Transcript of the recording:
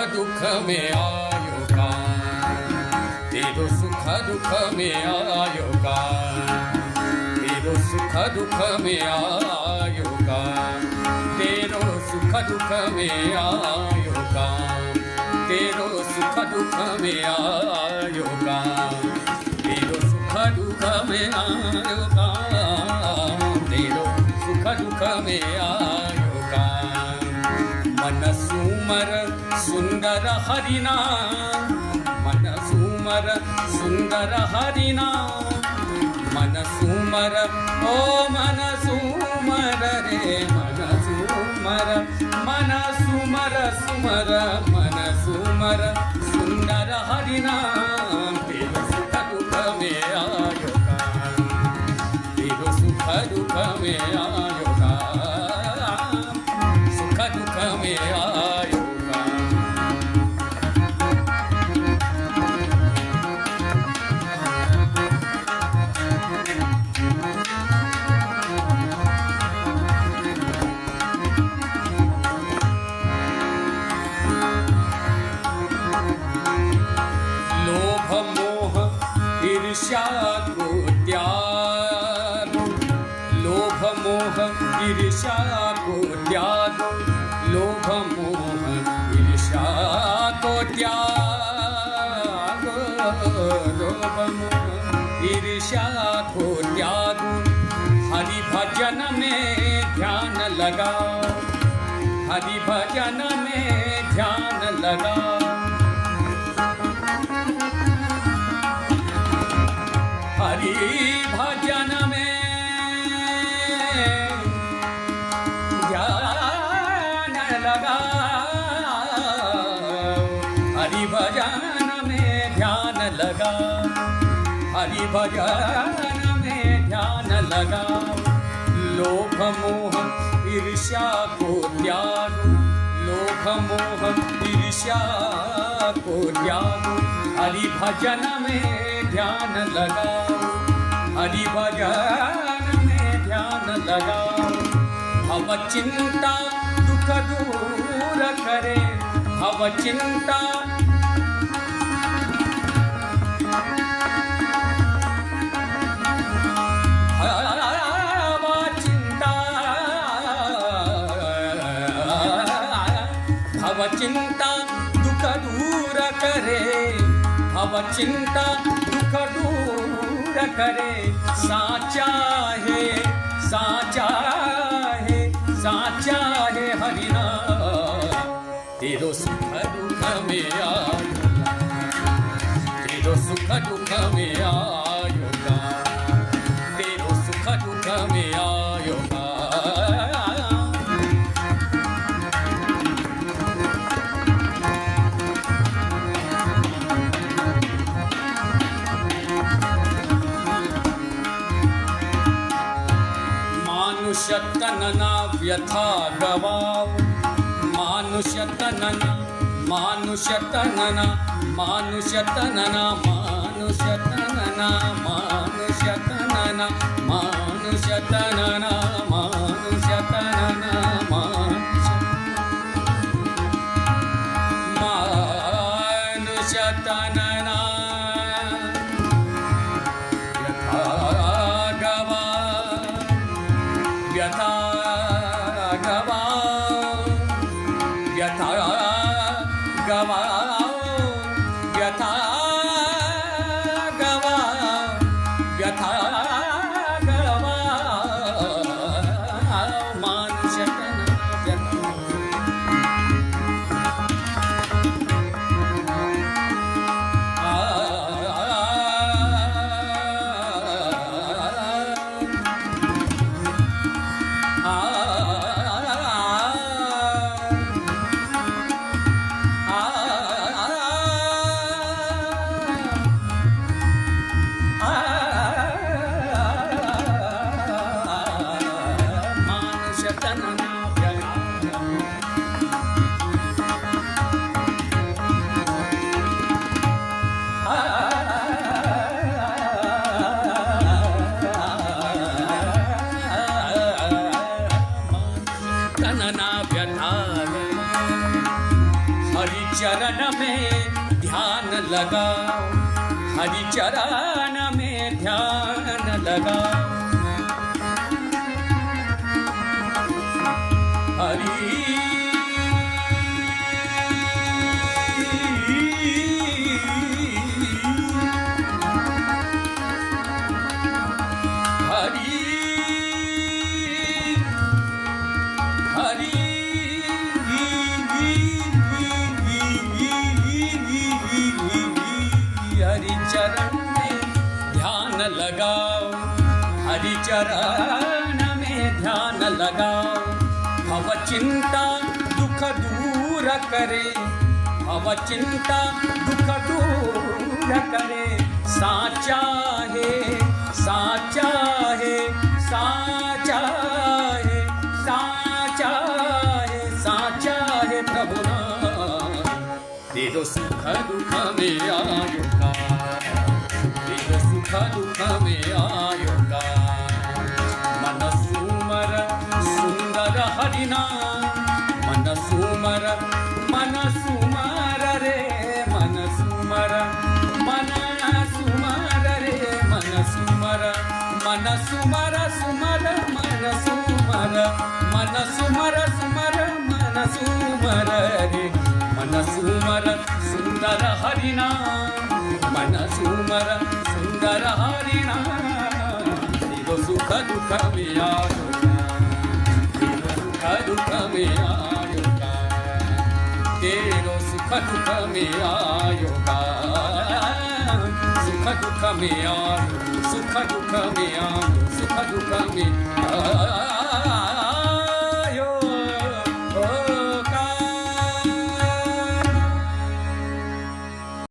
दुख में आयो काम, तेरो सुख दुख में आयो काम, तेरो सुख दुख में आयो काम, तेरो सुख दुख में आयो काम, तेरो सुख दुख में आयो काम, तेरो सुख दुख में आयो काम, तेरो सुख दुख में आयो काम। मन सुमर सुंदर हरिना, मन सुमर सुंदर हरिना, मन सुमर ओ मन सुमर रे मन सुमर, मन सुमर सुमर मन सुमर सुंदर हरिना, तेरो सुख दुख में आयो काम, तेरो सुख दुख में आयो काम, सुख दुख में आयो काम। लोभ मोह ईर्ष्या को त्यागो, लोभ मोह ईर्ष्या को त्यागो, लोभ मोह ईर्ष्या को त्यागो, लोभ मोह ईर्ष्या को त्यागो, हरि भजन में ध्यान लगाओ, हरि भजन में ध्यान लगाओ, हरि भजन में ध्यान लगाओ, हरि भजन में ध्यान लगाओ, हरि भजन में ध्यान लगाओ। लोभ मोह ईर्ष्या को त्यागो, लोभ मोह ईर्ष्या को त्यागो, हरि भजन में ध्यान लगाओ, हरि भजन में ध्यान लगाओ। भव चिंता दुख दूर करे, भव चिंता भव चिंता दुख दूर करे, भव चिंता दुख दूर करे, साचा है साचा है साचा है हरिना, तेरो सुख दुख में आयो, तेरो सुख दुख में आयो काम, तेरो सुख दुख में आयो काम। मानुष्य तनना व्यथा गवाओ, मानुष्य तनना, मानुष्य तनना, मानुष्य तनना, मानुष्य तनना, मानुष्य तनना, मानुष्य तनना, मानुष्य तनना, मानुष्य तनना व्यथा गवाओ, व्यथा गवाओ, व्यथा गवाओ, व्यथा गवाओ, मानुष्य हरि चरण में ध्यान लगाओ, हरि चरण में ध्यान लगाओ। हरि हरि चरण में ध्यान लगाओ, हरि चरण में ध्यान लगाओ। भव चिंता दुख दूर करे, भव चिंता दुख दूर करे। साचा है, साचा है, साचा है, साचा है, साचा है प्रभु नाम। तेरो सुख दुख में आयो का, तेरो सुख दुख में आयो का। मन सुमर सुंदर हरिनाम, मन सुमर, मन सुमर रे, मन सुमर, मन सुमर रे, मन सुमर, मन सुमर सुमर, मन सुमर, मन सुमर सुमर, मन सुमर रे, मन सुमर सुंदर हरिनाम, मन सुमर सुंदर हरिनाम। तेरो सुख दुख में आयो का, तेरो सुख दुख में आयो का, तेरो सुख दुख में आयो का। सुख दुख में आयो, सुख दुख में आयो, सुख दुख में आयो।